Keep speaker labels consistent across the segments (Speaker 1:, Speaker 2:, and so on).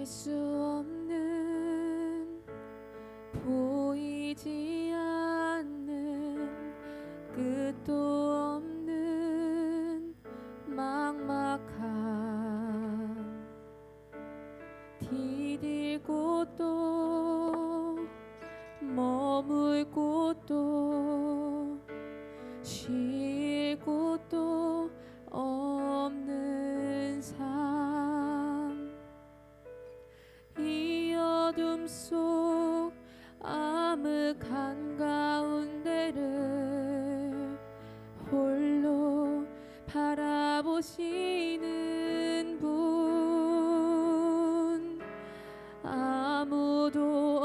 Speaker 1: 수 없는 보이지 않는 끝도 없는 막막함 디딜 곳도 머물 곳도 쉴 곳도 없는 삶 이 어둠 속 암흑 한가운데를 홀로 바라보시는 분 아무도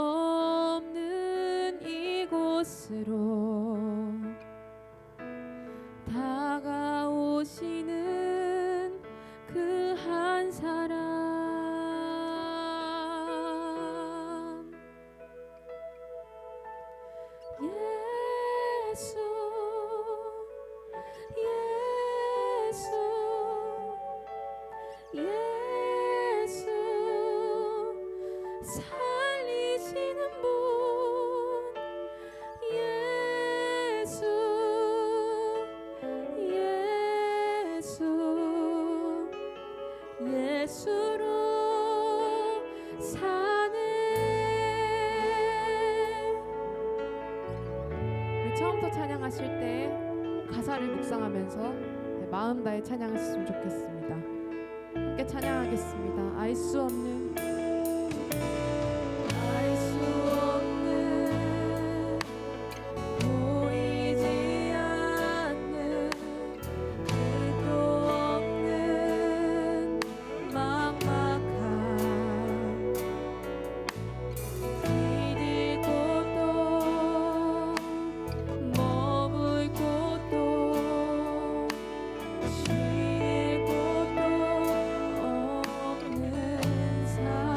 Speaker 1: 없는 이곳으로 다가오시는 그 한 사람 예수 예수 예수 살리시는 분 예수 예수 예수로 사네. 우리 처음부터 찬양하실 때 가사를 묵상하면서 마음 다해 찬양하셨으면 좋겠습니다. 함께 찬양하겠습니다. 알 수 없는 알 수 없는 보이지 않는 끝도 없는 막막함 디딜 곳도 머물 곳도 쉴 곳도 없는 삶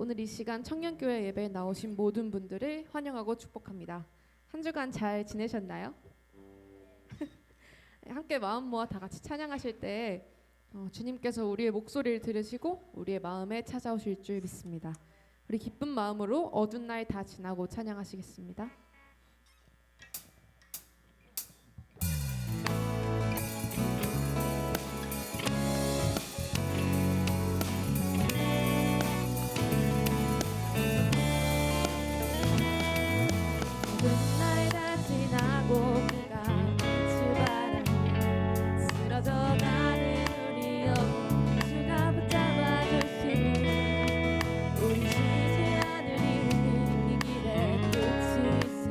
Speaker 1: 오늘 이 시간 청년교회 예배에 나오신 모든 분들을 환영하고 축복합니다. 한 주간 잘 지내셨나요? 함께 마음 모아 다 같이 찬양하실 때 주님께서 우리의 목소리를 들으시고 우리의 마음에 찾아오실 줄 믿습니다. 우리 기쁜 마음으로 어두운 날 다 지나고 찬양하시겠습니다. 어두운 날 다 지나고 그가 출발하니 쓰러져 가는 우리 영혼 주가 붙잡아 주시니 우리 쉬지 않으리 이 길의 끝이 있으니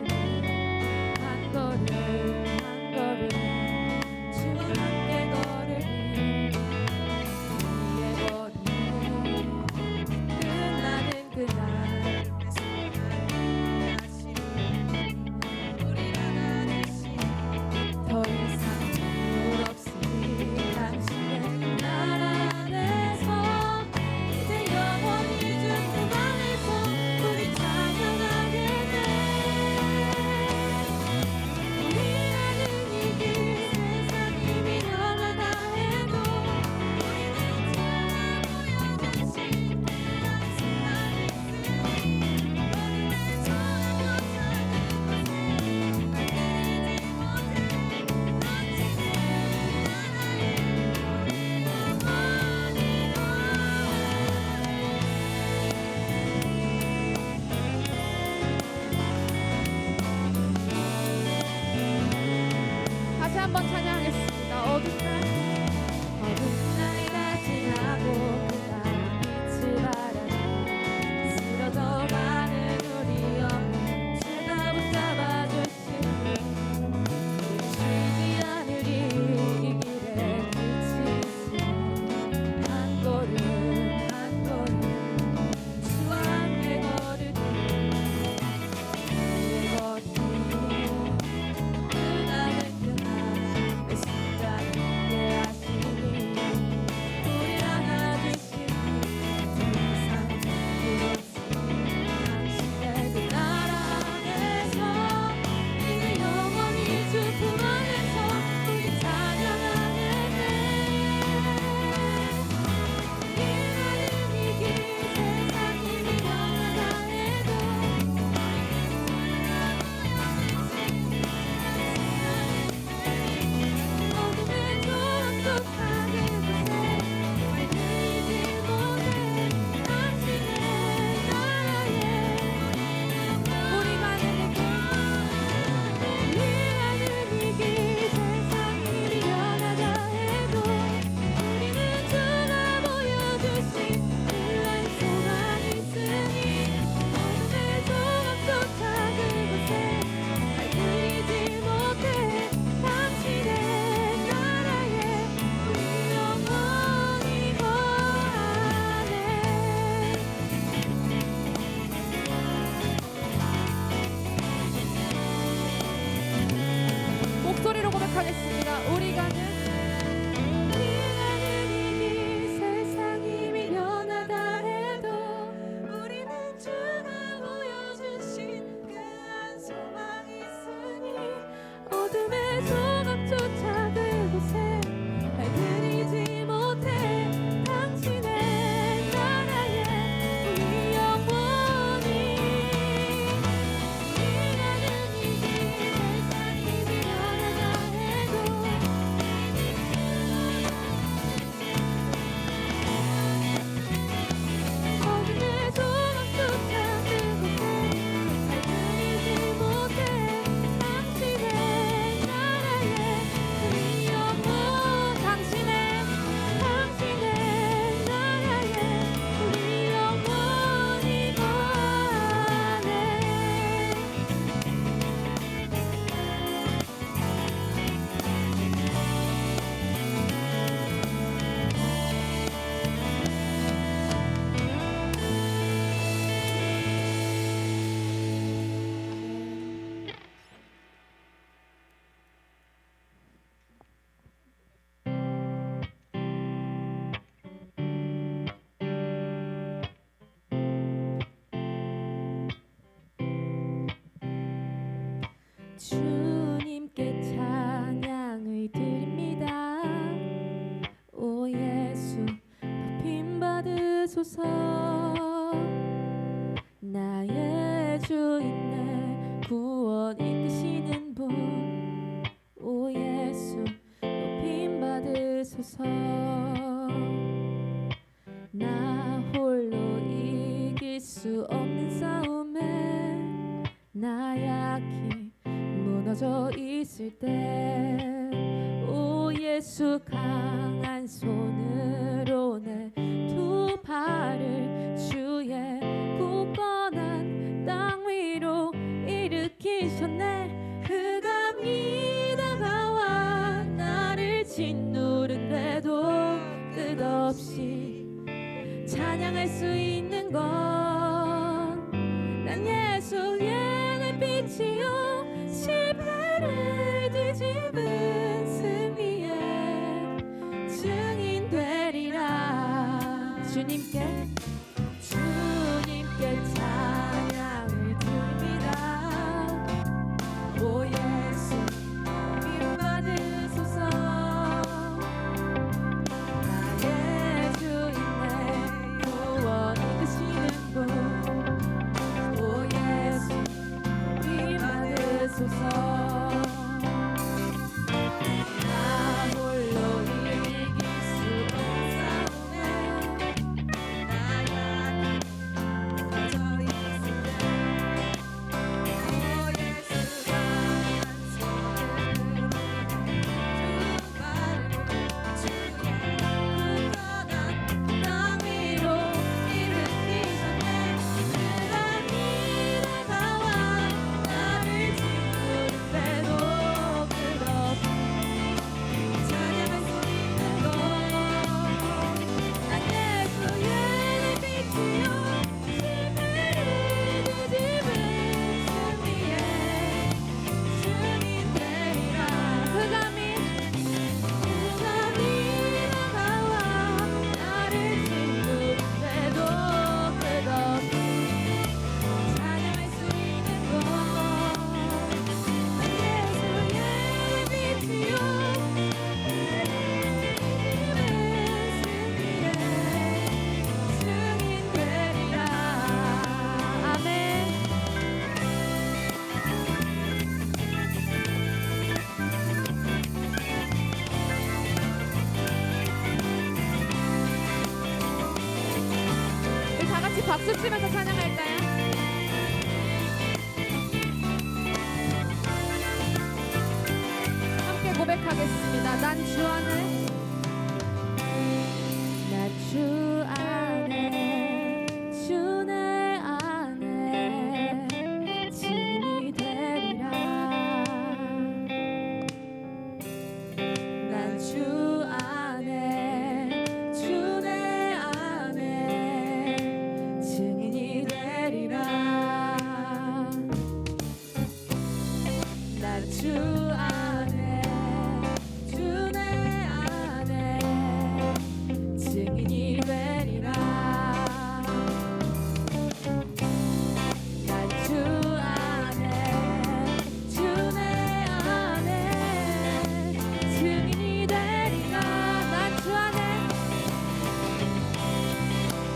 Speaker 1: 주님께 찬양을 드립니다. 오 예수 높임 받으소서. 나의 주인 내 구원 이끄시는 분, 오 예수 높임 받으소서. 나 홀로 이길 수 없는 싸움에 나 약히 무너져 있을 때, 오 예수 강한 손으로 내 두 발을 주의 굳건한 땅 위로 일으키셨네. 흑암이 다가와 나를 짓누른데도 끝없이 찬양할 수 있는 건 난 예수의 내 빛이요 실패를 뒤집은 승리의 증인 되리라. 주님께 찬양을 드립니다. 오 예수 믿음 받으소서. 나의 주인 내 구원 이끄시는 분, 오 예수 믿음 받으소서. 나 홀로 이길 수 없는 싸움에 나 약히 무너져 있을 때, 오 예수 강한 손으로 두 발을 주의 굳건한 땅 위로 일으키셨네. 흑암이 다가와 나를 짓누른데도 끝없이 찬양할 수 있는 것, 난 예수의 내 빛이요 실패를 뒤집은 승리의 증인 되리라. 흑암이 다가와 나를 짓누른데도 끝없이 찬양할 수 있는 것, 난 예수의 빛이요 승리의 증인 되리라. 아멘. 우리 다 같이 박수 치면서 찬양할까요? 함께 고백하겠습니다. 난 주 안에, 난 주 안에, 주 내 안에 증인이 되리라. 난 주 안에, 주 내 안에 증인이 되리라. 난 주 안에, 주 내 안에 증인이 되리라. 난 주 안에, 주 내 안에 증인이 되리라. 난 주 안에,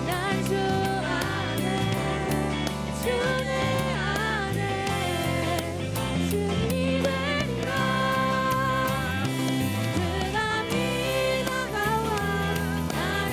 Speaker 1: 난 주 안에, 주 내 안에 증인이 되리라. 흑암이 다가와 나를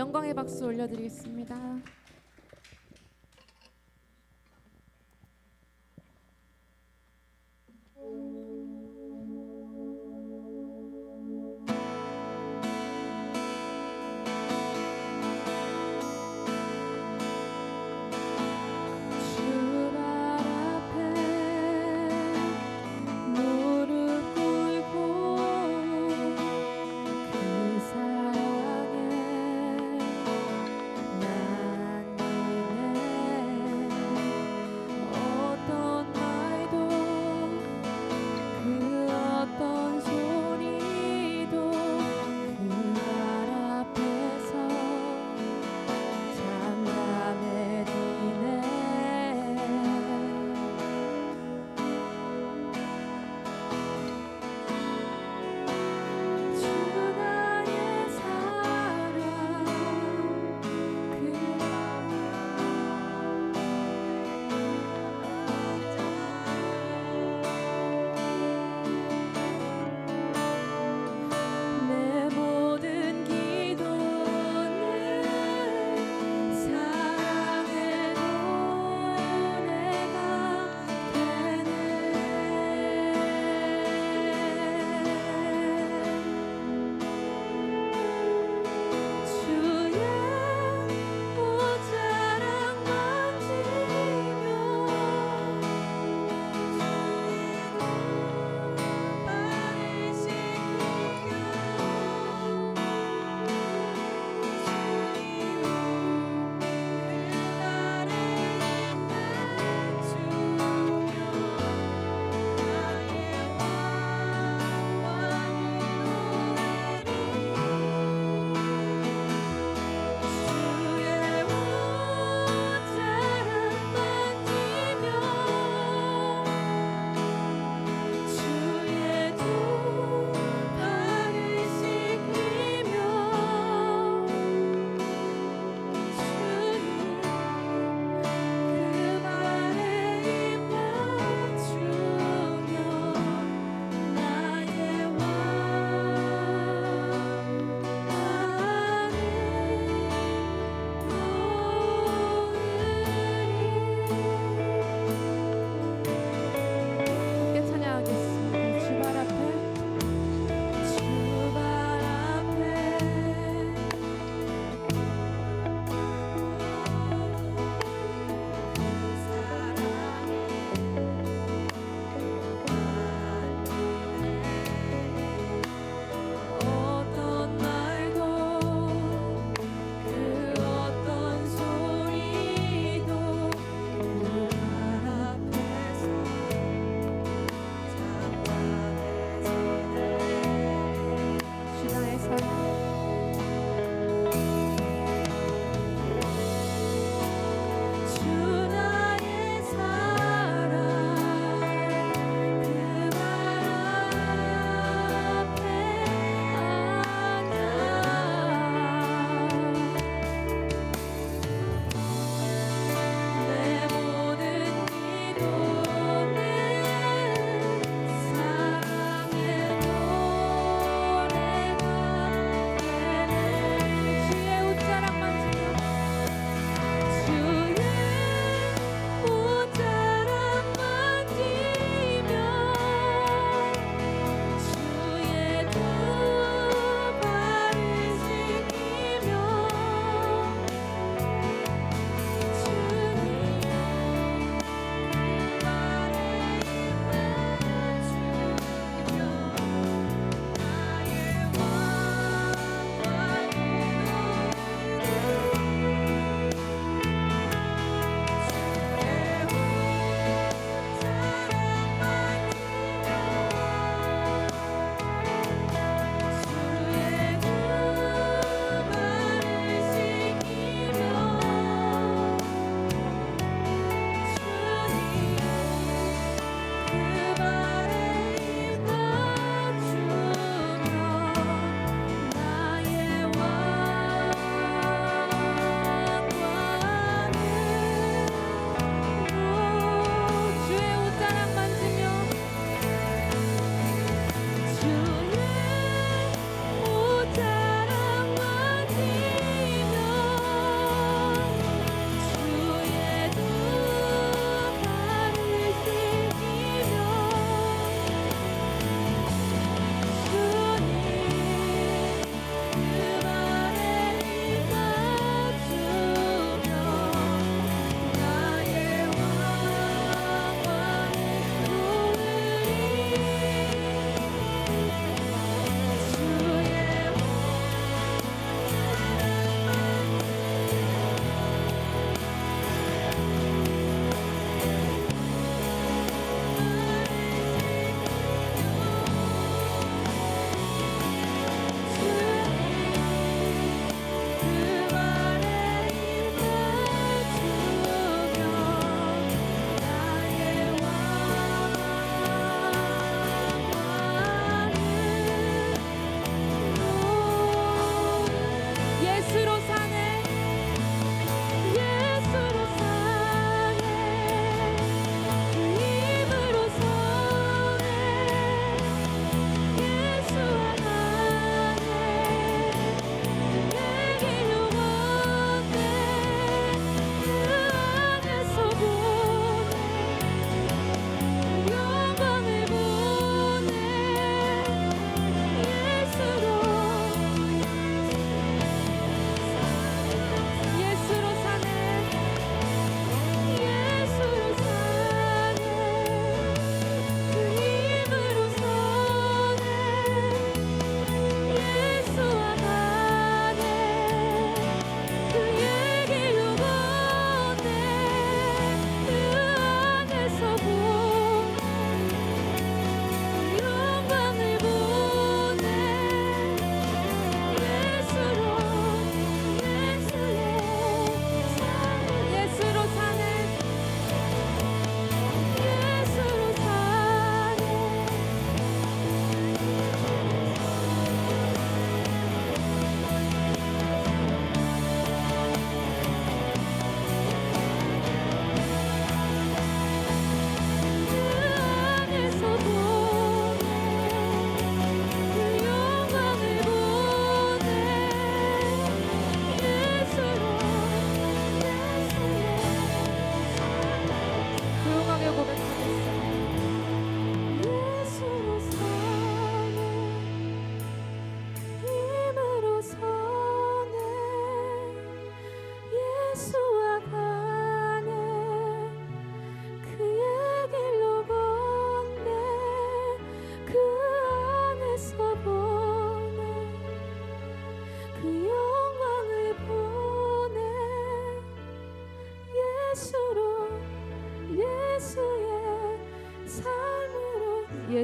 Speaker 1: 영광의 박수 올려드리겠습니다.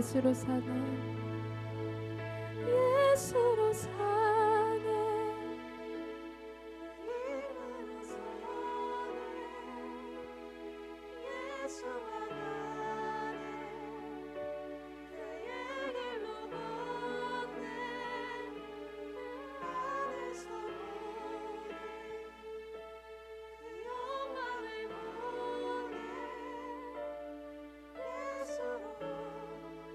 Speaker 1: 예수로 사네 예수로 사네
Speaker 2: 예수 안에 그의 길로 걷네 그 안에서 보니 그 영광을 보네 예수로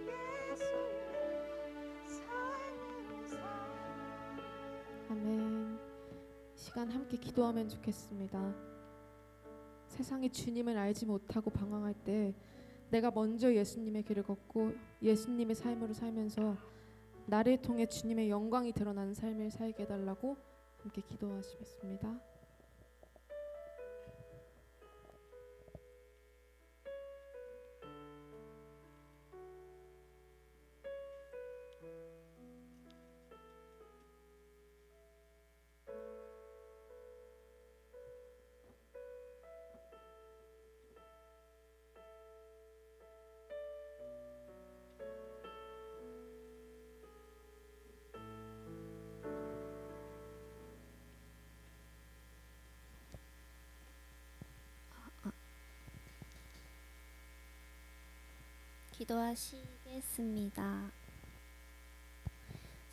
Speaker 2: 예수의 삶으로 살
Speaker 1: 아멘. 시간 함께 기도하면 좋겠습니다. 세상이 주님을 알지 못하고 방황할 때 내가 먼저 예수님의 길을 걷고 예수님의 삶으로 살면서 나를 통해 주님의 영광이 드러나는 삶을 살게 해달라고 함께 기도하시겠습니다.
Speaker 3: 기도하시겠습니다.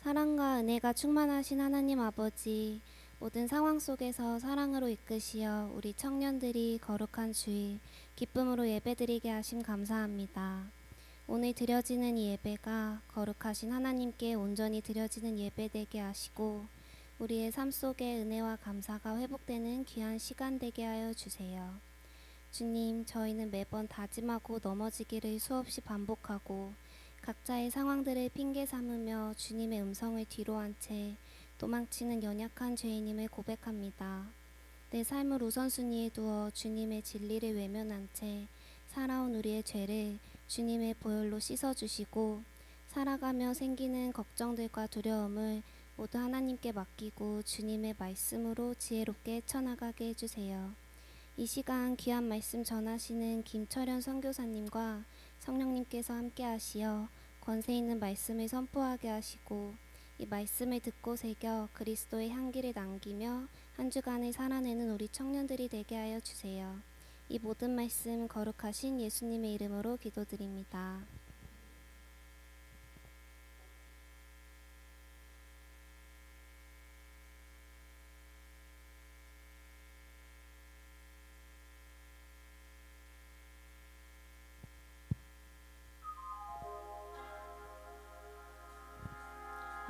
Speaker 3: 사랑과 은혜가 충만하신 하나님 아버지, 모든 상황 속에서 사랑으로 이끄시어 우리 청년들이 거룩한 주일 기쁨으로 예배드리게 하심 감사합니다. 오늘 드려지는 이 예배가 거룩하신 하나님께 온전히 드려지는 예배 되게 하시고 우리의 삶 속에 은혜와 감사가 회복되는 귀한 시간 되게 하여 주세요. 주님, 저희는 매번 다짐하고 넘어지기를 수없이 반복하고 각자의 상황들을 핑계 삼으며 주님의 음성을 뒤로한 채 도망치는 연약한 죄인임을 고백합니다. 내 삶을 우선순위에 두어 주님의 진리를 외면한 채 살아온 우리의 죄를 주님의 보혈로 씻어주시고 살아가며 생기는 걱정들과 두려움을 모두 하나님께 맡기고 주님의 말씀으로 지혜롭게 헤쳐나가게 해주세요. 이 시간 귀한 말씀 전하시는 김철현 선교사님과 성령님께서 함께 하시어 권세 있는 말씀을 선포하게 하시고 이 말씀을 듣고 새겨 그리스도의 향기를 남기며 한 주간을 살아내는 우리 청년들이 되게 하여 주세요. 이 모든 말씀 거룩하신 예수님의 이름으로 기도드립니다.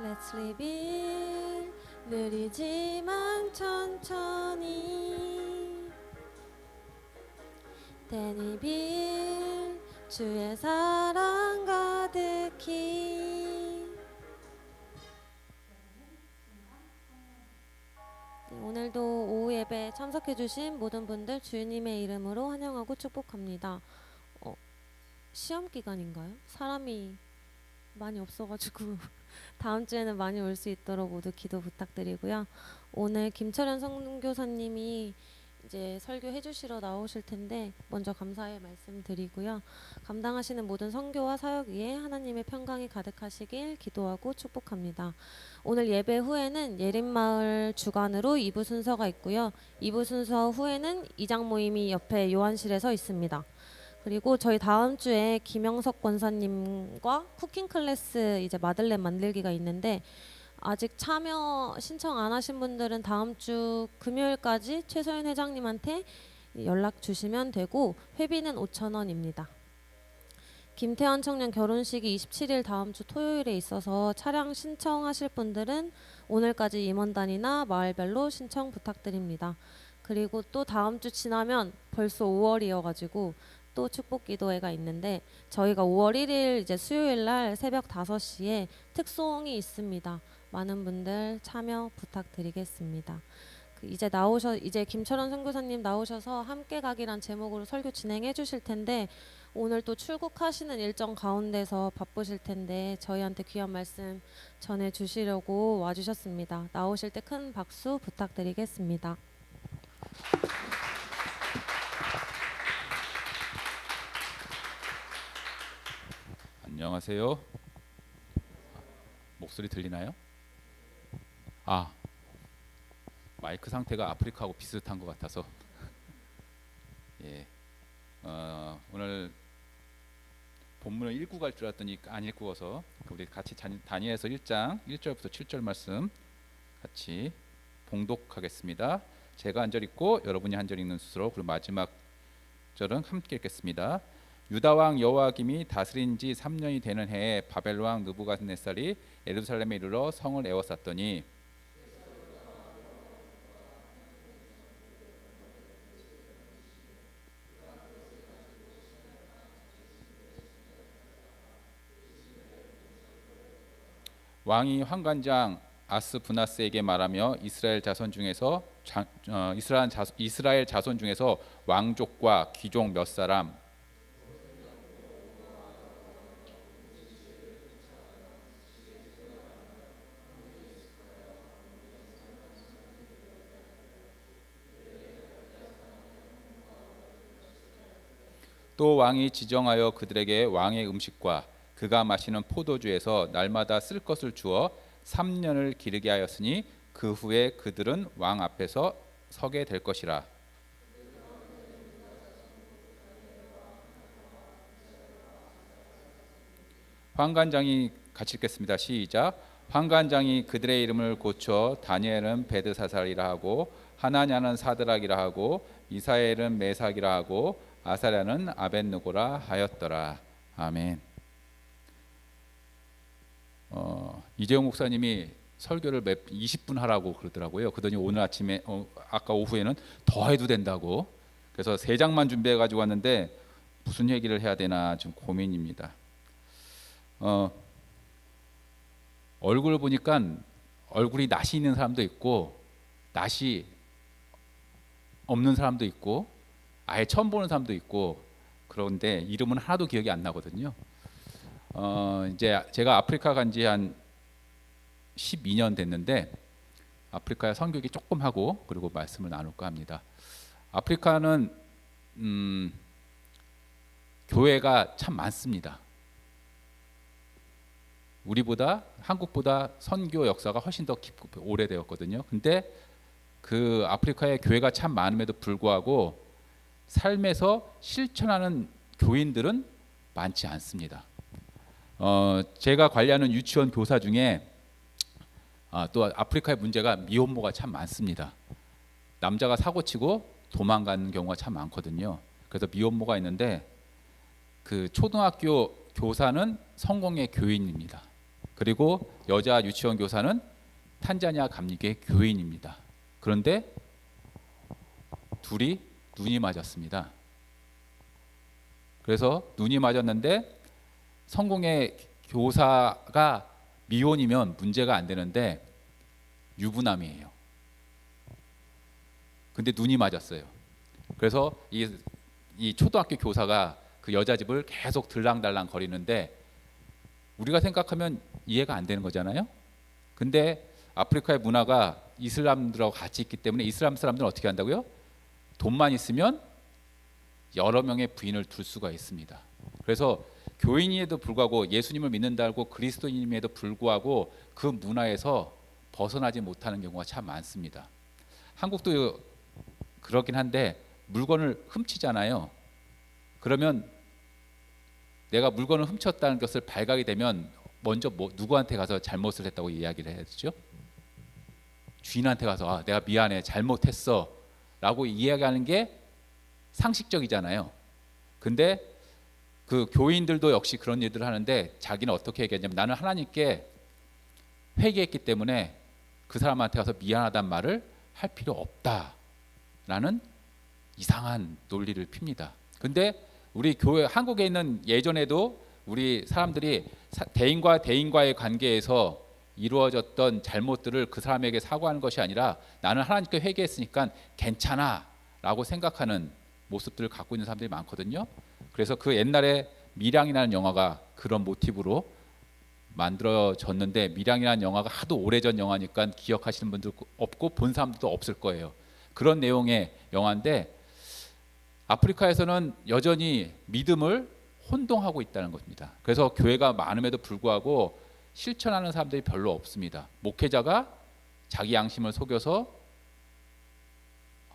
Speaker 2: Let's live in 느리지만 천천히 대니빌 주의 사랑 가득히 오늘도 오후 예배 참석해주신 모든 분들 주님의 이름으로 환영하고 축복합니다. 시험 기간인가요? 사람이 많이 없어가지고 다음 주에는 많이 올 수 있도록 모두 기도 부탁드리고요. 오늘 김철현 선교사님이 이제 설교해 주시러 나오실 텐데 먼저 감사의 말씀 드리고요. 감당하시는 모든 선교와 사역 위에 하나님의 평강이 가득하시길 기도하고 축복합니다. 오늘 예배 후에는 예린마을 주간으로 2부 순서가 있고요. 2부 순서 후에는 이장 모임이 옆에 요한실에서 있습니다. 그리고 저희 다음 주에 김영석 권사님과 쿠킹 클래스 이제 마들렌 만들기가 있는데 아직 참여 신청 안 하신 분들은 다음 주 금요일까지 최소연 회장님한테 연락 주시면 되고 회비는 5,000원입니다. 김태환 청년 결혼식이 27일 다음 주 토요일에 있어서 차량 신청하실 분들은 오늘까지 임원단이나 마을별로 신청 부탁드립니다. 그리고 또 다음 주 지나면 벌써 5월이어가지고 또 축복기도회가 있는데 저희가 5월 1일 이제 수요일 날 새벽 5시에 특송이 있습니다. 많은 분들 참여 부탁드리겠습니다. 이제 김철원 선교사님 나오셔서 함께 가기란 제목으로 설교 진행해 주실 텐데 오늘 또 출국하시는 일정 가운데서 바쁘실 텐데 저희한테 귀한 말씀 전해 주시려고 와주셨습니다. 나오실 때 큰 박수 부탁드리겠습니다.
Speaker 4: 안녕하세요. 목소리 들리나요? 아, 마이크 상태가 아프리카하고 비슷한 것 같아서 예, 오늘 본문을 읽고 갈 줄 알았더니 안 읽고 와서 우리 같이 다니엘서 1장 1절부터 7절 말씀 같이 봉독하겠습니다. 제가 한 절 읽고 여러분이 한 절 읽는 수로, 그리고 마지막 절은 함께 읽겠습니다. 유다 왕 여호야김이 다스린 지 3년이 되는 해에 바벨 왕 느부갓네살이 예루살렘에 이르러 성을 에워쌌더니 왕이 환관장 아스부나스에게 말하며 이스라엘 자손 중에서 왕족과 귀족 몇 사람 또 왕이 지정하여 그들에게 왕의 음식과 그가 마시는 포도주에서 날마다 쓸 것을 주어 3년을 기르게 하였으니 그 후에 그들은 왕 앞에서 서게 될 것이라. 환관장이 같이 읽겠습니다. 시작. 환관장이 그들의 이름을 고쳐 다니엘은 베드사살이라 하고 하나냐는 사드락이라 하고 미사엘은 메삭이라 하고 아사랴는 아벳느고라 하였더라. 아멘. 이재용 목사님이 설교를 20분 하라고 그러더라고요. 그러더니 오늘 아침에 아까 오후에는 더 해도 된다고. 그래서 3장만 준비해 가지고 왔는데 무슨 얘기를 해야 되나 좀 고민입니다. 얼굴을 보니까 얼굴이 낯이 있는 사람도 있고 낯이 없는 사람도 있고 아예 처음 보는 사람도 있고, 그런데 이름은 하나도 기억이 안 나거든요. 이제 제가 아프리카 간 지 한 12년 됐는데 아프리카에 선교기 조금 하고 그리고 말씀을 나눌까 합니다. 아프리카는 교회가 참 많습니다. 우리보다 한국보다 선교 역사가 훨씬 더 깊고 오래되었거든요. 근데 그 아프리카의 교회가 참 많음에도 불구하고 삶에서 실천하는 교인들은 많지 않습니다. 제가 관리하는 유치원 교사 중에 또 아프리카의 문제가 미혼모가 참 많습니다. 남자가 사고치고 도망가는 경우가 참 많거든요. 그래서 미혼모가 있는데 그 초등학교 교사는 성공의 교인입니다. 그리고 여자 유치원 교사는 탄자니아 감리교의 교인입니다. 그런데 둘이 눈이 맞았습니다. 그래서 눈이 맞았는데 성공의 교사가 미혼이면 문제가 안 되는데 유부남이에요. 근데 눈이 맞았어요. 그래서 이 초등학교 교사가 그 여자 집을 계속 들랑달랑 거리는데 우리가 생각하면 이해가 안 되는 거잖아요. 근데 아프리카의 문화가 이슬람들하고 같이 있기 때문에 이슬람 사람들은 어떻게 한다고요? 돈만 있으면 여러 명의 부인을 둘 수가 있습니다. 그래서 교인임에도 불구하고 예수님을 믿는다고 그리스도인임에도 불구하고 그 문화에서 벗어나지 못하는 경우가 참 많습니다. 한국도 그렇긴 한데 물건을 훔치잖아요. 그러면 내가 물건을 훔쳤다는 것을 발각이 되면 먼저 누구한테 가서 잘못을 했다고 이야기를 해야 되죠? 주인한테 가서 내가 미안해 잘못했어 라고 이야기하는 게 상식적이잖아요. 근데 그 교인들도 역시 그런 일들을 하는데 자기는 어떻게 얘기하냐면 나는 하나님께 회개했기 때문에 그 사람한테 가서 미안하다는 말을 할 필요 없다라는 이상한 논리를 핍니다. 근데 우리 교회 한국에 있는 예전에도 우리 사람들이 대인과 대인과의 관계에서 이루어졌던 잘못들을 그 사람에게 사과하는 것이 아니라 나는 하나님께 회개했으니까 괜찮아 라고 생각하는 모습들을 갖고 있는 사람들이 많거든요. 그래서 그 옛날에 밀양이라는 영화가 그런 모티브로 만들어졌는데 밀양이라는 영화가 하도 오래전 영화니까 기억하시는 분도 없고 본 사람들도 없을 거예요. 그런 내용의 영화인데 아프리카에서는 여전히 믿음을 혼동하고 있다는 겁니다. 그래서 교회가 많음에도 불구하고 실천하는 사람들이 별로 없습니다. 목회자가 자기 양심을 속여서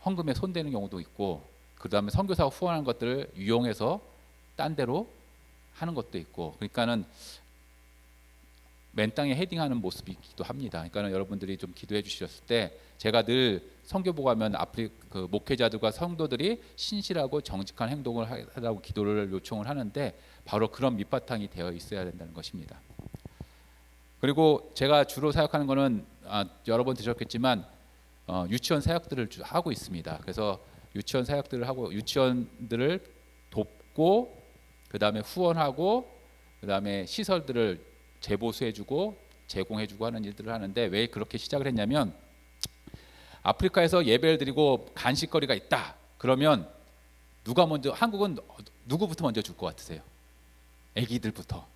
Speaker 4: 헌금에 손대는 경우도 있고, 그 다음에 선교사가 후원하는 것들을 이용해서 딴 데로 하는 것도 있고, 그러니까는 맨 땅에 헤딩하는 모습이기도 합니다. 그러니까는 여러분들이 좀 기도해 주셨을 때, 제가 늘 선교보 가면 그 목회자들과 성도들이 신실하고 정직한 행동을 하라고 기도를 요청을 하는데, 바로 그런 밑바탕이 되어 있어야 된다는 것입니다. 그리고 제가 주로 사역하는 거는 여러 번 드셨겠지만 유치원 사역들을 하고 있습니다. 그래서 유치원 사역들을 하고, 유치원들을 돕고, 그 다음에 후원하고, 그 다음에 시설들을 재보수해주고 제공해주고 하는 일들을 하는데, 왜 그렇게 시작을 했냐면, 아프리카에서 예배를 드리고 간식거리가 있다 그러면 누가 먼저, 한국은 누구부터 먼저 줄 것 같으세요? 애기들부터.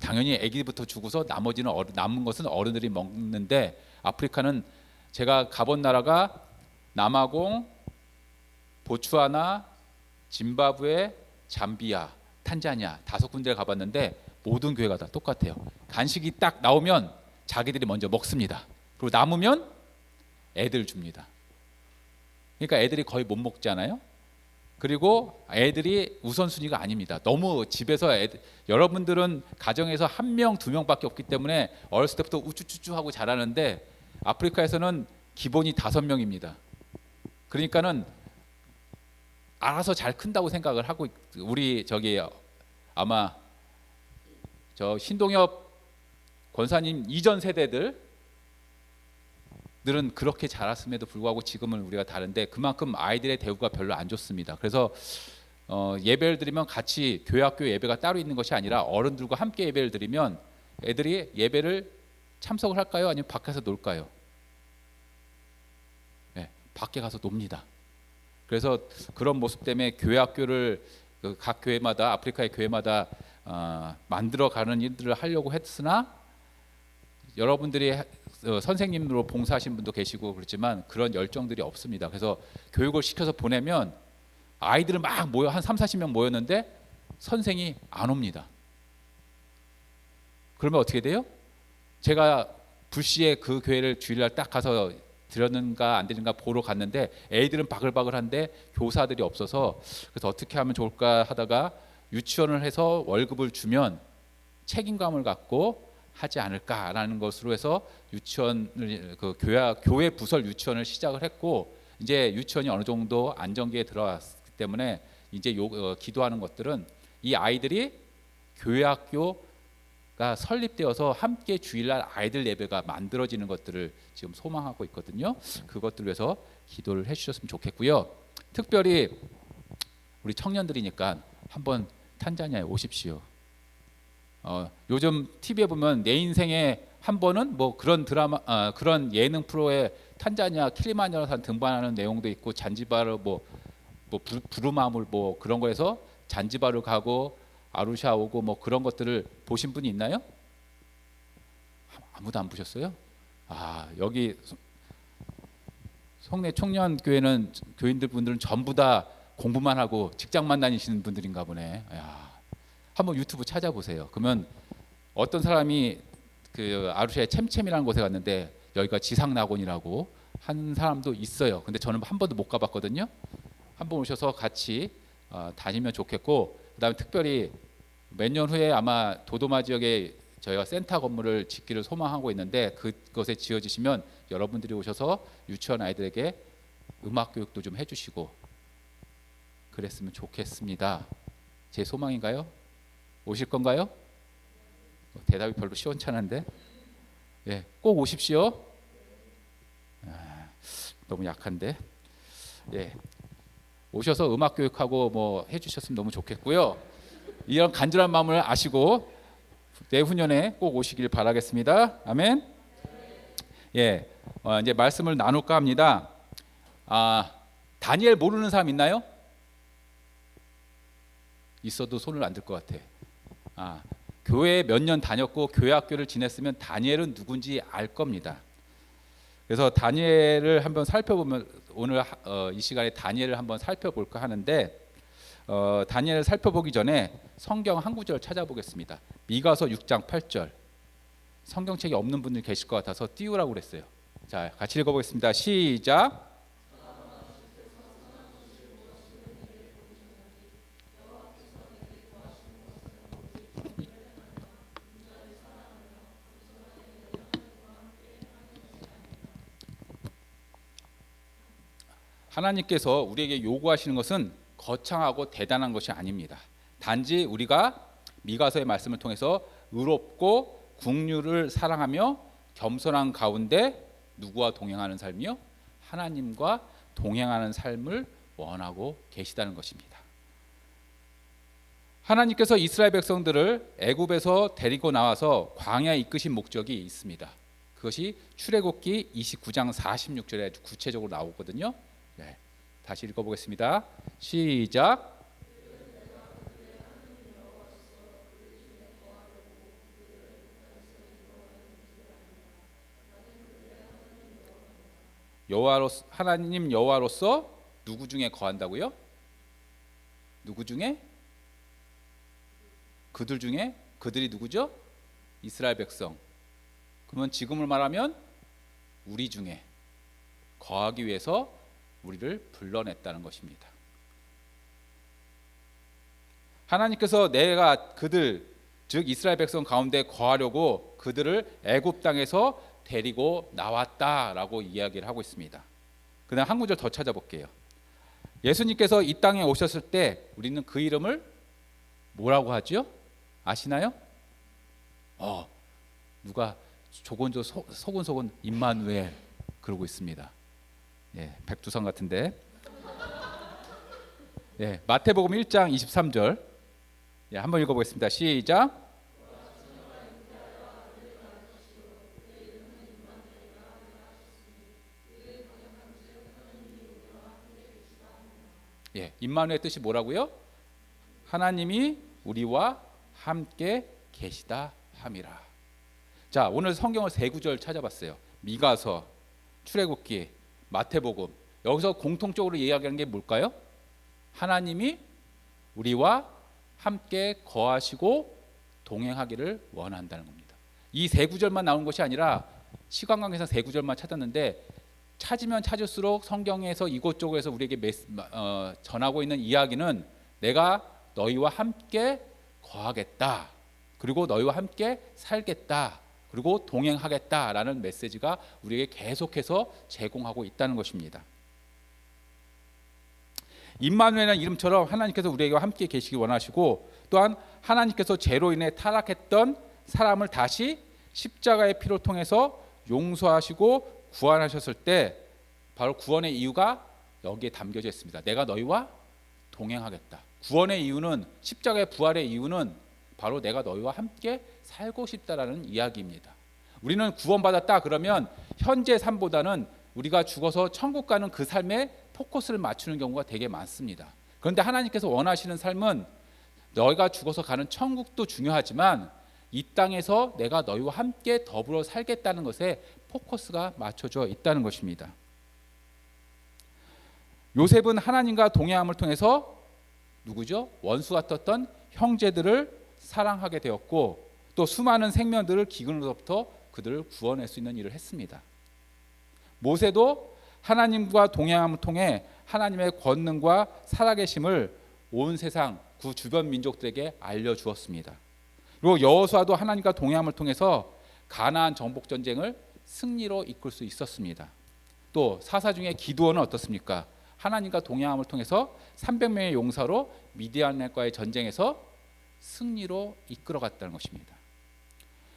Speaker 4: 당연히 애기부터 주고서 나머지는 남은 것은 어른들이 먹는데, 아프리카는 제가 가본 나라가 남아공, 보츠와나, 짐바브웨, 잠비아, 탄자니아 5군데 가봤는데 모든 교회가 다 똑같아요. 간식이 딱 나오면 자기들이 먼저 먹습니다. 그리고 남으면 애들 줍니다. 그러니까 애들이 거의 못 먹잖아요. 그리고 애들이 우선순위가 아닙니다. 너무 집에서 여러분들은 가정에서 1명, 2명밖에 없기 때문에 어렸을 때부터 우쭈쭈쭈 하고 자라는데, 아프리카에서는 기본이 5명입니다. 그러니까는 알아서 잘 큰다고 생각을 하고, 우리 아마 저 신동엽 권사님 이전 세대들은 그렇게 자랐음에도 불구하고 지금은 우리가 다른데, 그만큼 아이들의 대우가 별로 안 좋습니다. 그래서 예배를 드리면 같이, 교회학교 예배가 따로 있는 것이 아니라 어른들과 함께 예배를 드리면 애들이 예배를 참석을 할까요? 아니면 밖에서 놀까요? 네, 밖에 가서 놉니다. 그래서 그런 모습 때문에 교회학교를 각 교회마다, 아프리카의 교회마다 만들어가는 일들을 하려고 했으나, 여러분들이 선생님으로 봉사하신 분도 계시고 그렇지만 그런 열정들이 없습니다. 그래서 교육을 시켜서 보내면 아이들은 막 모여, 한 30-40명 모였는데 선생이 안 옵니다. 그러면 어떻게 돼요? 제가 불시에 그 교회를 주일날 딱 가서 들었는가 안 되는가 보러 갔는데, 애들은 바글바글한데 교사들이 없어서, 그래서 어떻게 하면 좋을까 하다가 유치원을 해서 월급을 주면 책임감을 갖고 하지 않을까라는 것으로 해서 유치원을, 그 교회 부설 유치원을 시작을 했고, 이제 유치원이 어느 정도 안정기에 들어왔기 때문에 이제 기도하는 것들은 이 아이들이 교회 학교가 설립되어서 함께 주일날 아이들 예배가 만들어지는 것들을 지금 소망하고 있거든요. 그것들 위해서 기도를 해주셨으면 좋겠고요. 특별히 우리 청년들이니까 한번 탄자니아에 오십시오. 요즘 TV에 보면 내 인생에 한 번은 뭐 그런 드라마, 그런 예능 프로에 탄자니아 킬리만자로산 등반하는 내용도 있고, 잔지바르 뭐 부루마물 뭐 그런 거에서 잔지바르 가고 아루샤 오고 뭐 그런 것들을 보신 분이 있나요? 아무도 안 보셨어요? 여기 성내 청년교회는 교인들 분들은 전부 다 공부만 하고 직장만 다니시는 분들인가 보네. 한번 유튜브 찾아보세요. 그러면 어떤 사람이 그 아루샤의 챔챔이라는 곳에 갔는데, 여기가 지상낙원이라고 한 사람도 있어요. 근데 저는 한 번도 못 가봤거든요. 한번 오셔서 같이 다니면 좋겠고, 그다음에 특별히 몇 년 후에 아마 도도마 지역에 저희가 센터 건물을 짓기를 소망하고 있는데, 그것에 지어지시면 여러분들이 오셔서 유치원 아이들에게 음악 교육도 좀 해주시고 그랬으면 좋겠습니다. 제 소망인가요? 오실 건가요? 대답이 별로 시원찮은데, 예, 꼭 오십시오. 너무 약한데, 예, 오셔서 음악 교육하고 뭐 해주셨으면 너무 좋겠고요. 이런 간절한 마음을 아시고 내후년에 꼭 오시길 바라겠습니다. 아멘. 예, 이제 말씀을 나눌까 합니다. 다니엘 모르는 사람 있나요? 있어도 손을 안 들 것 같아. 교회 몇 년 다녔고 교회 학교를 지냈으면 다니엘은 누군지 알 겁니다. 그래서 다니엘을 한번 살펴보면, 오늘 이 시간에 다니엘을 한번 살펴볼까 하는데, 다니엘을 살펴보기 전에 성경 한 구절 찾아보겠습니다. 미가서 6장 8절. 성경책이 없는 분들 계실 것 같아서 띄우라고 그랬어요. 자, 같이 읽어보겠습니다. 시작. 하나님께서 우리에게 요구하시는 것은 거창하고 대단한 것이 아닙니다. 단지 우리가 미가서의 말씀을 통해서 의롭고 긍휼을 사랑하며 겸손한 가운데 누구와 동행하는 삶이요? 하나님과 동행하는 삶을 원하고 계시다는 것입니다. 하나님께서 이스라엘 백성들을 애굽에서 데리고 나와서 광야에 이끄신 목적이 있습니다. 그것이 출애굽기 29장 46절에 구체적으로 나오거든요. 네, 다시 읽어보겠습니다. 시작. 여호와로서 하나님 여호와로서 누구 중에 거한다고요? 누구 중에? 그들 중에? 그들이 누구죠? 이스라엘 백성. 그러면 지금을 말하면 우리 중에 거하기 위해서 우리를 불러냈다는 것입니다. 하나님께서 내가 그들 즉 이스라엘 백성 가운데 거하려고 그들을 애굽 땅에서 데리고 나왔다라고 이야기를 하고 있습니다. 그다음 한 구절 더 찾아볼게요. 예수님께서 이 땅에 오셨을 때 우리는 그 이름을 뭐라고 하죠? 아시나요? 누가 조곤조 소곤소곤 임마누엘 그러고 있습니다. 예, 백두산 같은데. 예, 마태복음 1장 23절. 예, 한번 읽어보겠습니다. 시작. 예, 임마누엘의 뜻이 뭐라고요? 하나님이 우리와 함께 계시다 함이라. 자, 오늘 성경을 세 구절 찾아봤어요. 미가서, 출애굽기, 마태복음. 여기서 공통적으로 이야기하는 게 뭘까요? 하나님이 우리와 함께 거하시고 동행하기를 원한다는 겁니다. 이 세 구절만 나온 것이 아니라 시간 관계상 세 구절만 찾았는데 찾으면 찾을수록 성경에서 이곳저곳에서 우리에게 전하고 있는 이야기는 내가 너희와 함께 거하겠다. 그리고 너희와 함께 살겠다. 그리고 동행하겠다라는 메시지가 우리에게 계속해서 제공하고 있다는 것입니다. 임마누엘이라는 이름처럼 하나님께서 우리에게 함께 계시기 원하시고 또한 하나님께서 죄로 인해 타락했던 사람을 다시 십자가의 피로 통해서 용서하시고 구원하셨을 때 바로 구원의 이유가 여기에 담겨져 있습니다. 내가 너희와 동행하겠다. 구원의 이유는 십자가의 부활의 이유는 바로 내가 너희와 함께 살고 싶다라는 이야기입니다. 우리는 구원받았다 그러면 현재 삶보다는 우리가 죽어서 천국 가는 그 삶에 포커스를 맞추는 경우가 되게 많습니다. 그런데 하나님께서 원하시는 삶은 너희가 죽어서 가는 천국도 중요하지만 이 땅에서 내가 너희와 함께 더불어 살겠다는 것에 포커스가 맞춰져 있다는 것입니다. 요셉은 하나님과 동행함을 통해서 누구죠? 원수 같았던 형제들을 사랑하게 되었고 또 수많은 생명들을 기근으로부터 그들을 구원할 수 있는 일을 했습니다. 모세도 하나님과 동행함을 통해 하나님의 권능과 살아계심을 온 세상 그 주변 민족들에게 알려주었습니다. 그리고 여호수아도 하나님과 동행함을 통해서 가나안 정복 전쟁을 승리로 이끌 수 있었습니다. 또 사사 중에 기드온은 어떻습니까? 하나님과 동행함을 통해서 300명의 용사로 미디안과의 전쟁에서 승리로 이끌어갔다는 것입니다.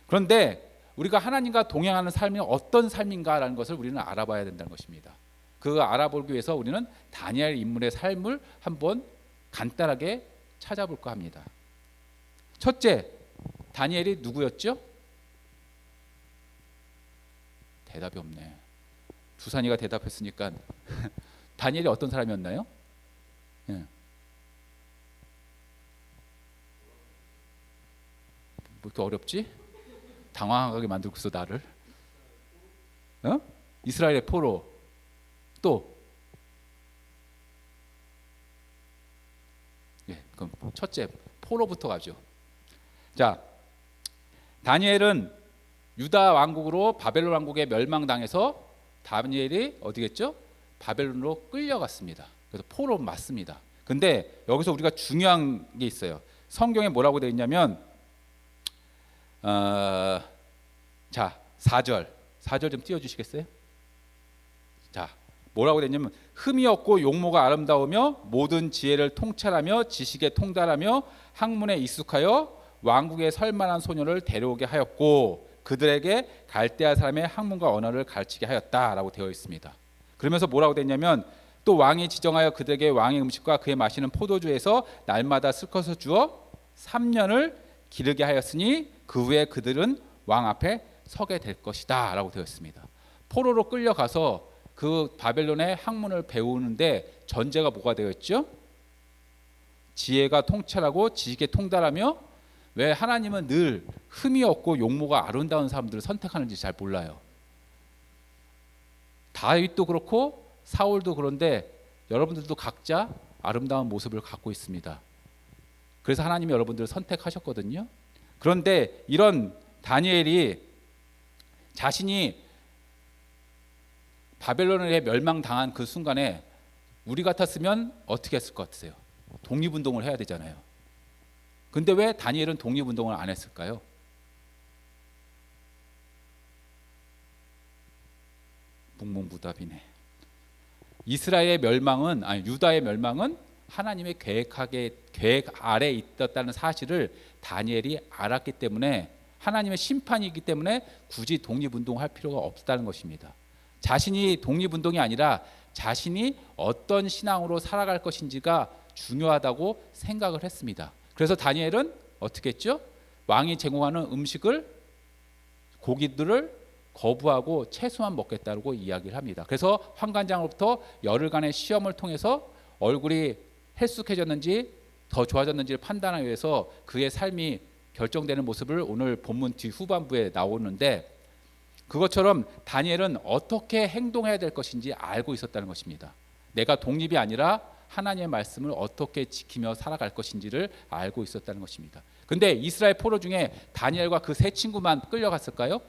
Speaker 4: 그런데 우리가 하나님과 동행하는 삶이 어떤 삶인가라는 것을 우리는 알아봐야 된다는 것입니다. 그 알아보기 위해서 우리는 다니엘 인물의 삶을 한번 간단하게 찾아볼까 합니다. 첫째, 다니엘이 누구였죠? 대답이 없네. 두산이가 대답했으니까 다니엘이 어떤 사람이었나요? 예. 뭐 이렇게 어렵지? 당황하게 만들고 있어 나를. 이스라엘의 포로. 또 그럼 첫째 포로부터 가죠. 자, 다니엘은 유다 왕국으로 바벨론 왕국에 멸망당해서 다니엘이 어디겠죠? 바벨론으로 끌려갔습니다. 그래서 포로 맞습니다. 근데 여기서 우리가 중요한 게 있어요. 성경에 뭐라고 되어 있냐면 자, 4절 좀 띄워 주시겠어요? 자, 뭐라고 되어 있냐면 흠이 없고 용모가 아름다우며 모든 지혜를 통찰하며 지식에 통달하며 학문에 익숙하여 왕국에 설만한 소녀를 데려오게 하였고 그들에게 갈대아 사람의 학문과 언어를 가르치게 하였다라고 되어 있습니다. 그러면서 뭐라고 됐냐면 또 왕이 지정하여 그들에게 왕의 음식과 그의 마시는 포도주에서 날마다 슬커서 주어 3년을 기르게 하였으니 그 후에 그들은 왕 앞에 서게 될 것이다 라고 되어 있습니다. 포로로 끌려가서 그 바벨론의 학문을 배우는데 전제가 뭐가 되어 있죠? 지혜가 통찰하고 지식에 통달하며 왜 하나님은 늘 흠이 없고 용모가 아름다운 사람들을 선택하는지 잘 몰라요. 다윗도 그렇고 사울도 그런데 여러분들도 각자 아름다운 모습을 갖고 있습니다. 그래서 하나님이 여러분들을 선택하셨거든요. 그런데 이런 다니엘이 자신이 바벨론에 멸망당한 그 순간에 우리 같았으면 어떻게 했을 것 같으세요? 독립운동을 해야 되잖아요. 근데 왜 다니엘은 독립운동을 안 했을까요? 묵묵부답이네. 이스라엘의 멸망은 유다의 멸망은 하나님의 계획 아래 있었다는 사실을 다니엘이 알았기 때문에 하나님의 심판이기 때문에 굳이 독립운동할 필요가 없다는 것입니다. 자신이 독립운동이 아니라 자신이 어떤 신앙으로 살아갈 것인지가 중요하다고 생각을 했습니다. 그래서 다니엘은 어떻게 했죠? 왕이 제공하는 음식을 고기들을 거부하고 채소만 먹겠다고 이야기를 합니다. 그래서 환관장으로부터 열흘간의 시험을 통해서 얼굴이 헬쑥해졌는지 더 좋아졌는지를 판단하기 위해서 그의 삶이 결정되는 모습을 오늘 본문 뒤 후반부에 나오는데 그것처럼 다니엘은 어떻게 행동해야 될 것인지 알고 있었다는 것입니다. 내가 독립이 아니라 하나님의 말씀을 어떻게 지키며 살아갈 것인지를 알고 있었다는 것입니다. 근데 이스라엘 포로 중에 다니엘과 그 세 친구만 끌려갔을까요?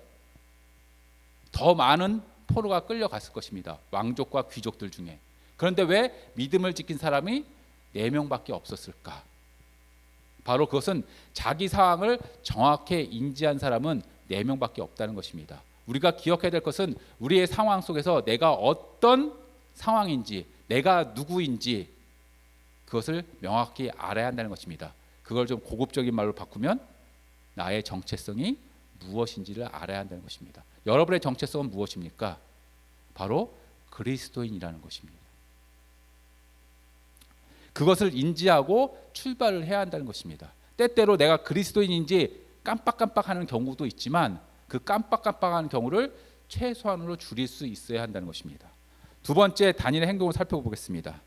Speaker 4: 더 많은 포로가 끌려갔을 것입니다. 왕족과 귀족들 중에. 그런데 왜 믿음을 지킨 사람이 4명밖에 없었을까? 바로 그것은 자기 상황을 정확히 인지한 사람은 4명밖에 없다는 것입니다. 우리가 기억해야 될 것은 우리의 상황 속에서 내가 어떤 상황인지, 내가 누구인지 그것을 명확히 알아야 한다는 것입니다. 그걸 좀 고급적인 말로 바꾸면 나의 정체성이 무엇인지를 알아야 한다는 것입니다. 여러분의 정체성은 무엇입니까? 바로 그리스도인이라는 것입니다. 그것을 인지하고 출발을 해야 한다는 것입니다. 때때로 내가 그리스도인인지 깜빡깜빡하는 경우도 있지만 그 깜빡깜빡하는 경우를 최소한으로 줄일 수 있어야 한다는 것입니다. 두 번째 다니엘의 행동을 살펴보겠습니다.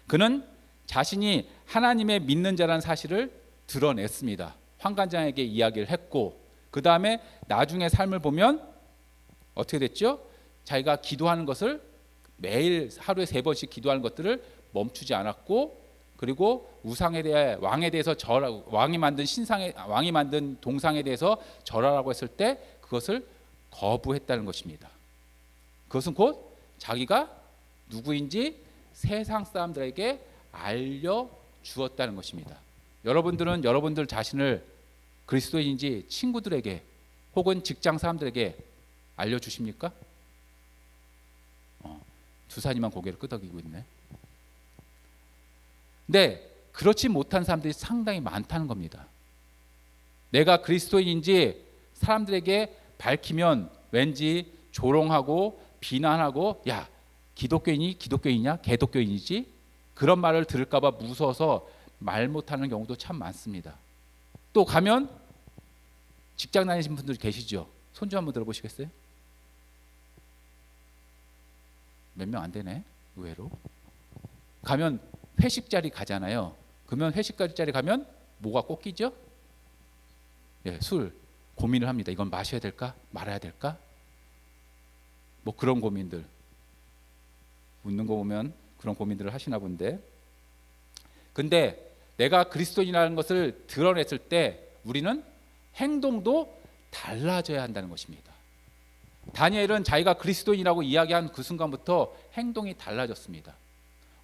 Speaker 4: 그는 자신이 하나님의 믿는 자라는 사실을 드러냈습니다. 환관장에게 이야기를 했고 그 다음에 나중에 삶을 보면 어떻게 됐죠? 자기가 기도하는 것을 매일 하루에 3번씩 기도하는 것들을 멈추지 않았고 그리고 우상에 대해 왕에 대해서 왕이 만든 동상에 대해서 절하라고 했을 때 그것을 거부했다는 것입니다. 그것은 곧 자기가 누구인지 세상 사람들에게 알려 주었다는 것입니다. 여러분들은 여러분들 자신을 그리스도인인지 친구들에게 혹은 직장 사람들에게 알려 주십니까? 주사님만 고개를 끄덕이고 있네. 근데 그렇지 못한 사람들이 상당히 많다는 겁니다. 내가 그리스도인인지 사람들에게 밝히면 왠지 조롱하고 비난하고 야 기독교인이 기독교인이냐 개독교인이지 그런 말을 들을까 봐 무서워서 말 못하는 경우도 참 많습니다. 또 가면 직장 다니신 분들 계시죠? 손 좀 한번 들어보시겠어요? 몇 명 안 되네 의외로. 가면 회식 자리 가잖아요. 그러면 회식 자리 가면 뭐가 꼭 끼죠? 예, 술 고민을 합니다. 이건 마셔야 될까 말아야 될까? 뭐 그런 고민들. 웃는 거 보면 그런 고민들을 하시나 본데 근데 내가 그리스도인이라는 것을 드러냈을 때 우리는 행동도 달라져야 한다는 것입니다. 다니엘은 자기가 그리스도인이라고 이야기한 그 순간부터 행동이 달라졌습니다.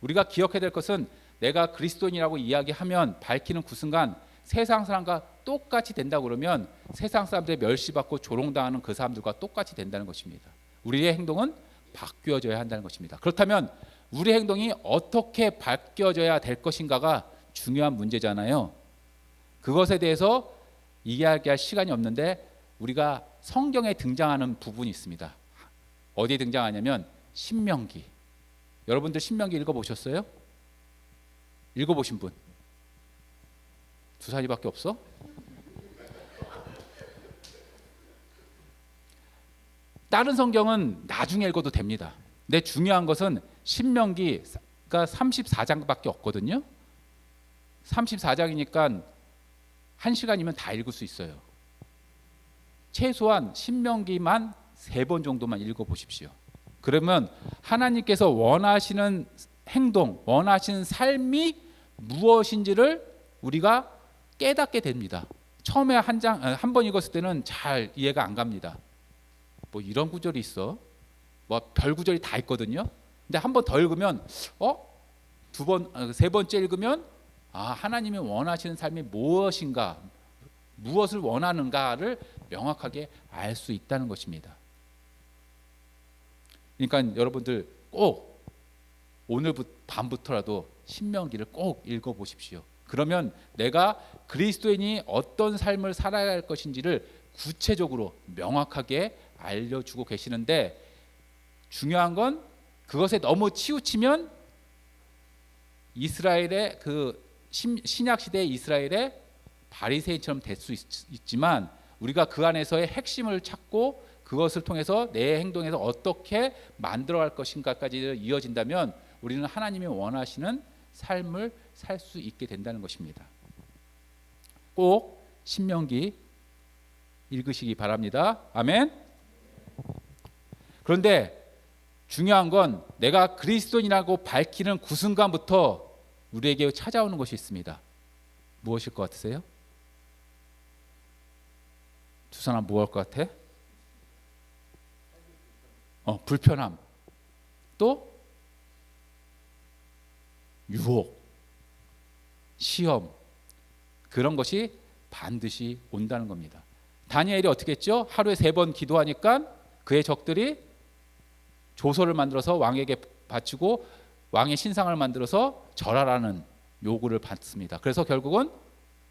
Speaker 4: 우리가 기억해야 될 것은 내가 그리스도인이라고 이야기하면 밝히는 그 순간 세상 사람과 똑같이 된다고 그러면 세상 사람들의 멸시받고 조롱당하는 그 사람들과 똑같이 된다는 것입니다. 우리의 행동은 바뀌어져야 한다는 것입니다. 그렇다면 우리 행동이 어떻게 바뀌어져야 될 것인가가 중요한 문제잖아요. 그것에 대해서 이야기할 시간이 없는데 우리가 성경에 등장하는 부분이 있습니다. 어디에 등장하냐면 신명기. 여러분들 신명기 읽어보셨어요? 읽어보신 분? 두산이밖에 없어? 다른 성경은 나중에 읽어도 됩니다. 근데 중요한 것은 신명기가 34장밖에 없거든요. 34장이니까 1시간이면 다 읽을 수 있어요. 최소한 신명기만 3번 정도만 읽어보십시오. 그러면 하나님께서 원하시는 행동, 원하시는 삶이 무엇인지를 우리가 깨닫게 됩니다. 처음에 한 번 읽었을 때는 잘 이해가 안 갑니다. 뭐 이런 구절이 있어? 뭐 별 구절이 다 있거든요. 근데 한 번 더 읽으면 세 번째 읽으면 하나님이 원하시는 삶이 무엇인가, 무엇을 원하는가를 명확하게 알 수 있다는 것입니다. 그러니까 여러분들 꼭 오늘 밤부터라도 신명기를 꼭 읽어보십시오. 그러면 내가 그리스도인이 어떤 삶을 살아야 할 것인지를 구체적으로 명확하게 알려주고 계시는데, 중요한 건 그것에 너무 치우치면 이스라엘의 그 신약 시대의 이스라엘의 바리새인처럼 될 수 있지만, 우리가 그 안에서의 핵심을 찾고 그것을 통해서 내 행동에서 어떻게 만들어갈 것인가까지 이어진다면 우리는 하나님이 원하시는 삶을 살 수 있게 된다는 것입니다. 꼭 신명기 읽으시기 바랍니다. 아멘. 그런데 중요한 건 내가 그리스도인이라고 밝히는 그 순간부터 우리에게 찾아오는 것이 있습니다. 무엇일 것 같으세요? 두 사람 뭐 할 것 같아? 불편함, 또 유혹, 시험, 그런 것이 반드시 온다는 겁니다. 다니엘이 어떻게 했죠? 하루에 3번 기도하니까 그의 적들이 조서를 만들어서 왕에게 바치고 왕의 신상을 만들어서 절하라는 요구를 받습니다. 그래서 결국은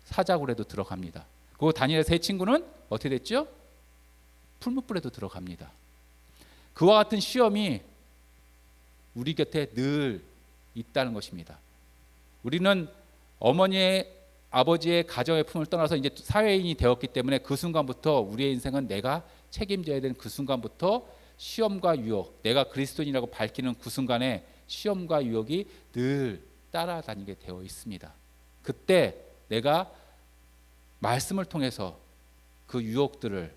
Speaker 4: 사자굴에도 들어갑니다. 그리고 다니엘의 세 친구는 어떻게 됐죠? 풀무불에도 들어갑니다. 그와 같은 시험이 우리 곁에 늘 있다는 것입니다. 우리는 어머니의 아버지의 가정의 품을 떠나서 이제 사회인이 되었기 때문에 그 순간부터 우리의 인생은 내가 책임져야 되는 그 순간부터 시험과 유혹, 내가 그리스도인이라고 밝히는 그 순간에 시험과 유혹이 늘 따라다니게 되어 있습니다. 그때 내가 말씀을 통해서 그 유혹들을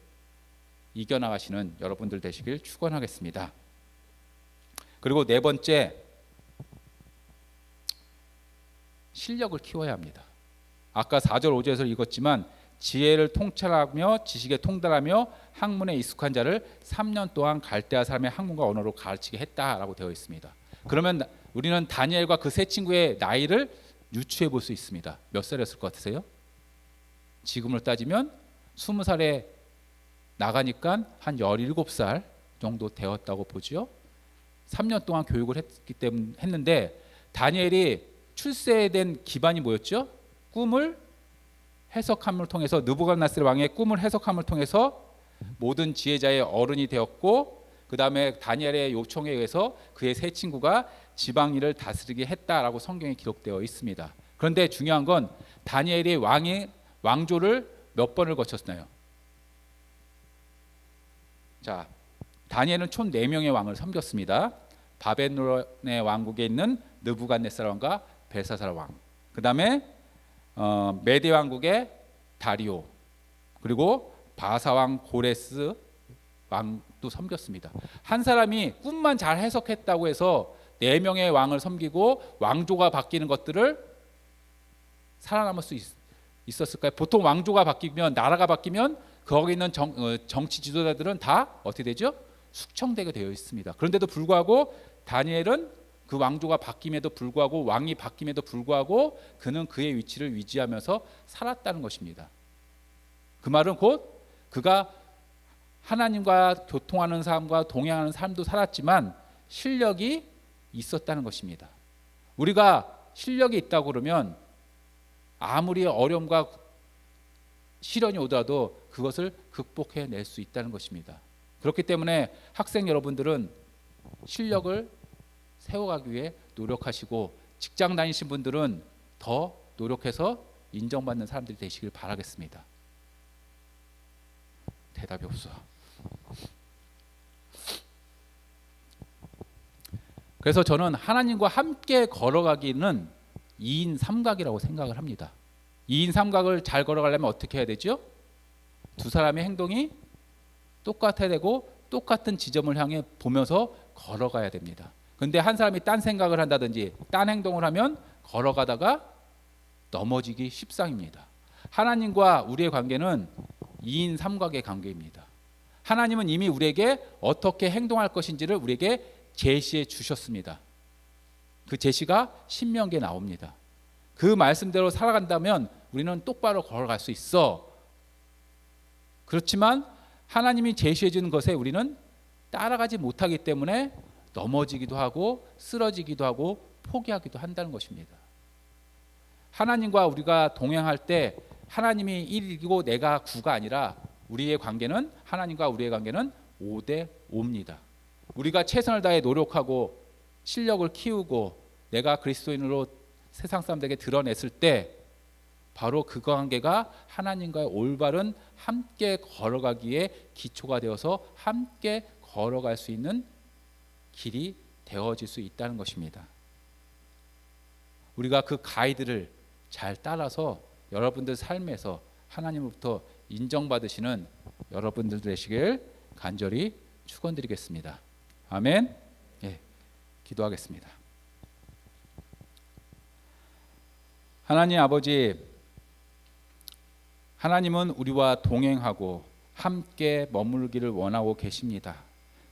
Speaker 4: 이겨나가시는 여러분들 되시길 축원하겠습니다. 그리고 네 번째, 실력을 키워야 합니다. 아까 4절 5절에서 읽었지만 지혜를 통찰하며 지식에 통달하며 학문에 익숙한 자를 3년 동안 갈대아 사람의 학문과 언어로 가르치게 했다라고 되어 있습니다. 그러면 우리는 다니엘과 그 세 친구의 나이를 유추해 볼 수 있습니다. 몇 살이었을 것 같으세요? 지금으로 따지면 20살에 나가니까 한 17살 정도 되었다고 보죠. 3년 동안 교육을 했는데 다니엘이 출세된 기반이 뭐였죠? 꿈을 해석함을 통해서, 느부갓네살 왕의 꿈을 해석함을 통해서 모든 지혜자의 어른이 되었고, 그 다음에 다니엘의 요청에 의해서 그의 세 친구가 지방일을 다스리게 했다라고 성경에 기록되어 있습니다. 그런데 중요한 건 다니엘이 왕조를 몇 번을 거쳤나요? 자, 다니엘은 총 4명의 왕을 섬겼습니다. 바벨론의 왕국에 있는 느부갓네살 왕과 벨사살 왕, 그 다음에 메대 왕국의 다리오, 그리고 바사 왕 고레스 왕도 섬겼습니다. 한 사람이 꿈만 잘 해석했다고 해서 4명의 왕을 섬기고 왕조가 바뀌는 것들을 살아남을 수 있었을까요? 보통 왕조가 바뀌면, 나라가 바뀌면 거기 있는 정치 지도자들은 다 어떻게 되죠? 숙청되게 되어 있습니다. 그런데도 불구하고 다니엘은 그 왕조가 바뀜에도 불구하고, 왕이 바뀜에도 불구하고 그는 그의 위치를 유지하면서 살았다는 것입니다. 그 말은 곧 그가 하나님과 교통하는 삶과 동행하는 삶도 살았지만 실력이 있었다는 것입니다. 우리가 실력이 있다고 그러면 아무리 어려움과 시련이 오더라도 그것을 극복해낼 수 있다는 것입니다. 그렇기 때문에 학생 여러분들은 실력을 세워가기 위해 노력하시고, 직장 다니신 분들은 더 노력해서 인정받는 사람들이 되시길 바라겠습니다. 대답이 없어. 그래서 저는 하나님과 함께 걸어가기는 2인 3각이라고 생각을 합니다. 2인 3각을 잘 걸어가려면 어떻게 해야 되죠? 두 사람의 행동이 똑같아야 되고 똑같은 지점을 향해 보면서 걸어가야 됩니다. 근데 한 사람이 딴 생각을 한다든지 딴 행동을 하면 걸어가다가 넘어지기 십상입니다. 하나님과 우리의 관계는 2인 3각의 관계입니다. 하나님은 이미 우리에게 어떻게 행동할 것인지를 우리에게 제시해 주셨습니다. 그 제시가 신명기에 나옵니다. 그 말씀대로 살아간다면 우리는 똑바로 걸어갈 수 있어. 그렇지만 하나님이 제시해 주는 것에 우리는 따라가지 못하기 때문에 넘어지기도 하고 쓰러지기도 하고 포기하기도 한다는 것입니다. 하나님과 우리가 동행할 때 하나님이 1이고 내가 9가 아니라 우리의 관계는, 하나님과 우리의 관계는 5대 5입니다. 우리가 최선을 다해 노력하고 실력을 키우고 내가 그리스도인으로 세상 사람들에게 드러냈을 때 바로 그 관계가 하나님과의 올바른 함께 걸어가기에 기초가 되어서 함께 걸어갈 수 있는 길이 되어질 수 있다는 것입니다. 우리가 그 가이드를 잘 따라서 여러분들 삶에서 하나님으로부터 인정받으시는 여러분들 되시길 간절히 축원드리겠습니다. 아멘. 예, 기도하겠습니다. 하나님 아버지, 하나님은 우리와 동행하고 함께 머물기를 원하고 계십니다.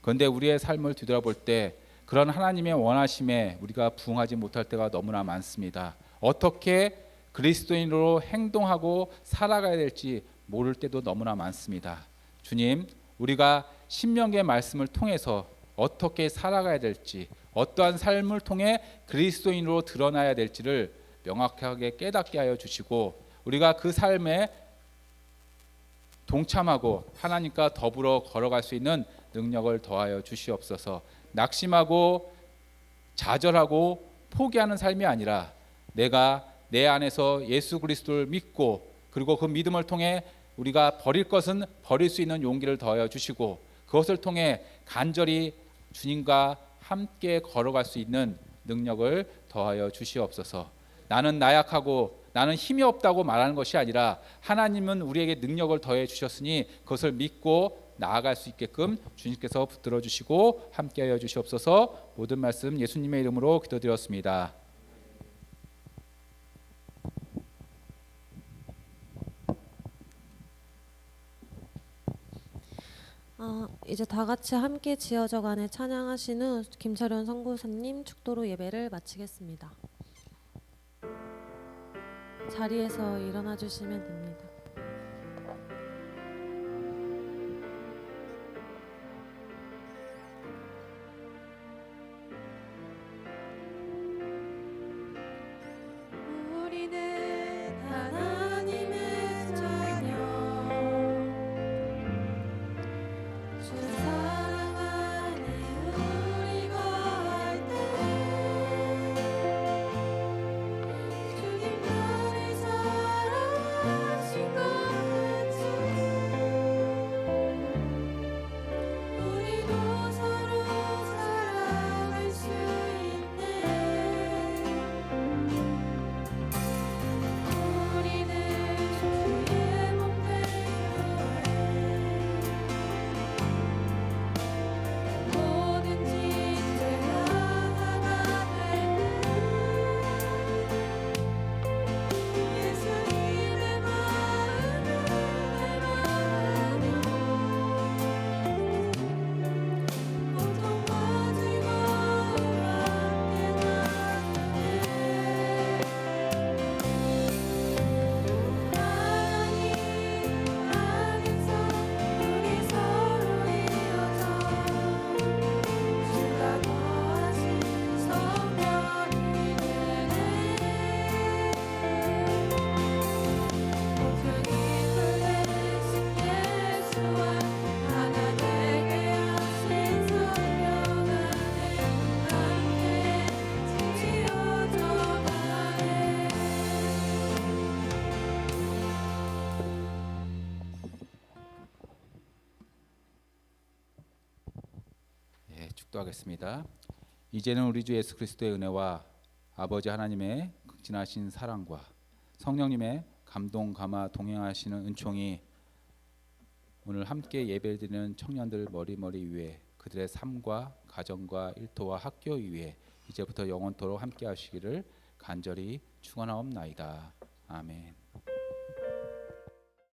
Speaker 4: 그런데 우리의 삶을 뒤돌아볼 때 그런 하나님의 원하심에 우리가 부응하지 못할 때가 너무나 많습니다. 어떻게 그리스도인으로 행동하고 살아가야 될지 모를 때도 너무나 많습니다. 주님, 우리가 신명기의 말씀을 통해서 어떻게 살아가야 될지, 어떠한 삶을 통해 그리스도인으로 드러나야 될지를 명확하게 깨닫게 하여 주시고, 우리가 그 삶에 동참하고 하나님과 더불어 걸어갈 수 있는 능력을 더하여 주시옵소서. 낙심하고 좌절하고 포기하는 삶이 아니라 내가 내 안에서 예수 그리스도를 믿고, 그리고 그 믿음을 통해 우리가 버릴 것은 버릴 수 있는 용기를 더하여 주시고, 그것을 통해 간절히 주님과 함께 걸어갈 수 있는 능력을 더하여 주시옵소서. 나는 나약하고 나는 힘이 없다고 말하는 것이 아니라 하나님은 우리에게 능력을 더해 주셨으니 그것을 믿고 나아갈 수 있게끔 주님께서 붙들어 주시고 함께하여 주시옵소서. 모든 말씀 예수님의 이름으로 기도드렸습니다.
Speaker 2: 이제 다 같이 함께 지어져간에 찬양하신 후 김철현 선교사님 축도로 예배를 마치겠습니다. 자리에서 일어나 주시면 됩니다.
Speaker 1: 우리는 하나님의 자녀, 주 사랑 안에 우리 거할 때 주님 나를 사랑하신 것 같이 우리도 서로 사랑할 수 있네.
Speaker 4: 축도하겠습니다. 이제는 우리 주 예수 그리스도의 은혜와 아버지 하나님의 극진하신 사랑과 성령님의 감동 감화 동행하시는 은총이 오늘 함께 예배드리는 청년들 머리머리 위에 그들의 삶과 가정과 일터와 학교 위에 이제부터 영원토록 함께 하시기를 간절히 축원하옵나이다. 아멘.